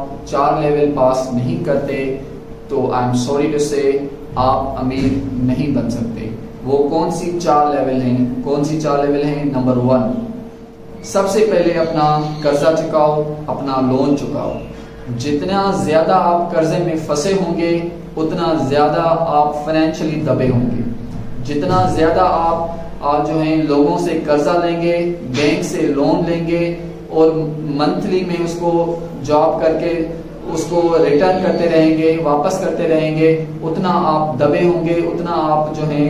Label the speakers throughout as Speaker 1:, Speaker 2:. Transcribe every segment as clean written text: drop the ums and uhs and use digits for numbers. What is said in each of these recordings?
Speaker 1: आप 4 level pass नहीं करते तो आई एम सॉरी टू से आप अमीर नहीं बन सकते। वो कौन सी 4 लेवल हैं? कौन सी 4 लेवल हैं? नंबर 1, सबसे पहले अपना कर्जा चुकाओ, अपना लोन चुकाओ। जितना ज्यादा आप कर्जे में फंसे होंगे उतना ज्यादा आप फाइनेंशियली दबे होंगे। जितना ज्यादा आप जो है लोगों से कर्जा लेंगे, बैंक से लोन लेंगे और मंथली में उसको जॉब करके उसको रिटर्न करते रहेंगे, वापस करते रहेंगे, उतना आप दबे होंगे, उतना आप जो है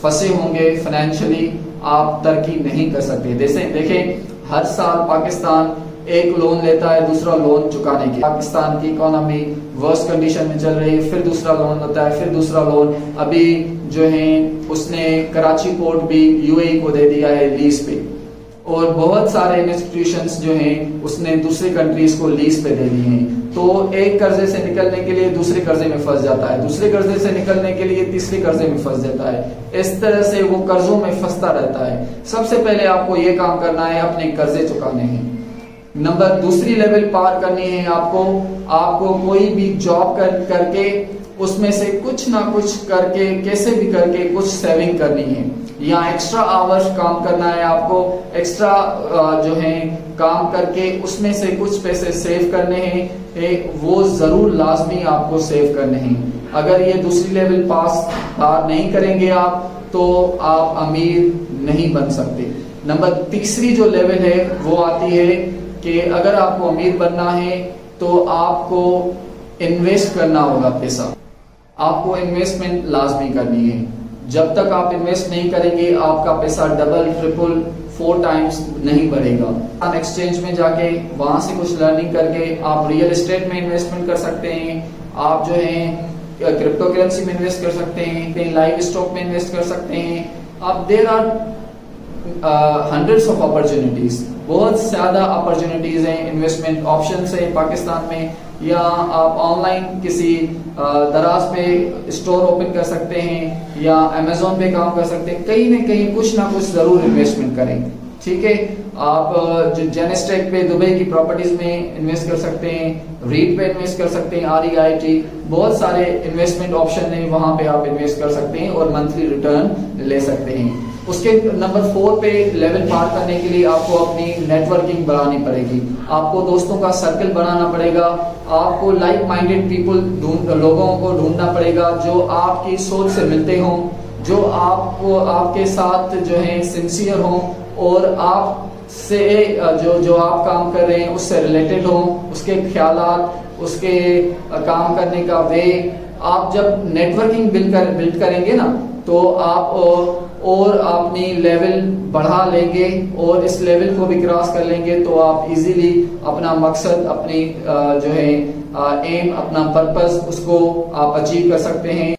Speaker 1: फंसे होंगे फाइनेंशियली, आप तरक्की नहीं कर सकते। देखें हर साल पाकिस्तान एक लोन लेता है दूसरा लोन चुकाने के। पाकिस्तान की इकोनॉमी वर्स्ट कंडीशन में चल रही है, फिर दूसरा लोन होता है, फिर दूसरा लोन। अभी जो है उसने कराची पोर्ट भी यूएई को दे दिया है लीज पे, और बहुत सारे इंस्टीट्यूशंस जो हैं उसने दूसरी कंट्रीज को लीज पे दे दिए हैं। तो एक कर्जे से निकलने के लिए दूसरे कर्जे में फंस जाता है, दूसरे कर्जे से निकलने के लिए तीसरे कर्जे में फंस जाता है। इस तरह से वो कर्जों में फंसता रहता है। सबसे पहले आपको ये काम करना है, अपने कर्जे चुकाने हैं। दूसरी लेवल पार करनी है आपको कोई भी जॉब करके उसमें से कुछ ना कुछ करके, कैसे भी करके कुछ सेविंग करनी है, या एक्स्ट्रा आवर्स काम करना है आपको। एक्स्ट्रा जो है काम करके उसमें से कुछ पैसे सेव करने हैं, वो जरूर लाजमी आपको सेव करने हैं। अगर ये दूसरी लेवल पार नहीं करेंगे आप तो आप अमीर नहीं बन सकते। तीसरी जो लेवल है वो आती है कि अगर आपको अमीर बनना है तो आपको इन्वेस्ट करना होगा पैसा। आपको इन्वेस्टमेंट लाजमी करनी है। जब तक आप इन्वेस्ट नहीं करेंगे आपका पैसा डबल, ट्रिपल, 4 टाइम्स नहीं बढ़ेगा। एक्सचेंज में जाके वहां से कुछ लर्निंग करके आप रियल एस्टेट में इन्वेस्टमेंट कर सकते हैं, आप जो है क्रिप्टो करेंसी में इन्वेस्ट कर सकते हैं, लाइव स्टॉक में इन्वेस्ट कर सकते हैं। अब there are hundreds of opportunities, बहुत ज्यादा अपॉर्चुनिटीज हैं, इन्वेस्टमेंट ऑप्शंस है पाकिस्तान में। या आप ऑनलाइन किसी दराज पे स्टोर ओपन कर सकते हैं या अमेजोन पे काम कर सकते हैं। कहीं ना कहीं कुछ ना कुछ जरूर इन्वेस्टमेंट करें, ठीक है। आप जेनेस्टेक पे दुबई की प्रॉपर्टीज में इन्वेस्ट कर सकते हैं, रीट पे इन्वेस्ट कर सकते हैं, REIT, बहुत सारे इन्वेस्टमेंट ऑप्शन है, वहां पे आप इन्वेस्ट कर सकते हैं और मंथली रिटर्न ले सकते हैं। उसके नंबर 4 पे लेवल पार करने के लिए आपको अपनी नेटवर्किंग बढ़ानी पड़ेगी, आपको दोस्तों का सर्कल बनाना पड़ेगा, आपको लाइक माइंडेड लोगों को ढूंढना पड़ेगा जो आपकी सोच से मिलते हों, जो आपके साथ जो है सिंसियर हों और आप से जो आप काम कर रहे हैं उससे रिलेटेड हों, उसके ख्यालात, उसके काम करने का वे। आप जब नेटवर्किंग बिल्ड करेंगे ना तो आप और अपनी लेवल बढ़ा लेंगे और इस लेवल को भी क्रॉस कर लेंगे तो आप इजीली अपना मकसद, अपनी जो है एम, अपना पर्पस, उसको आप अचीव कर सकते हैं।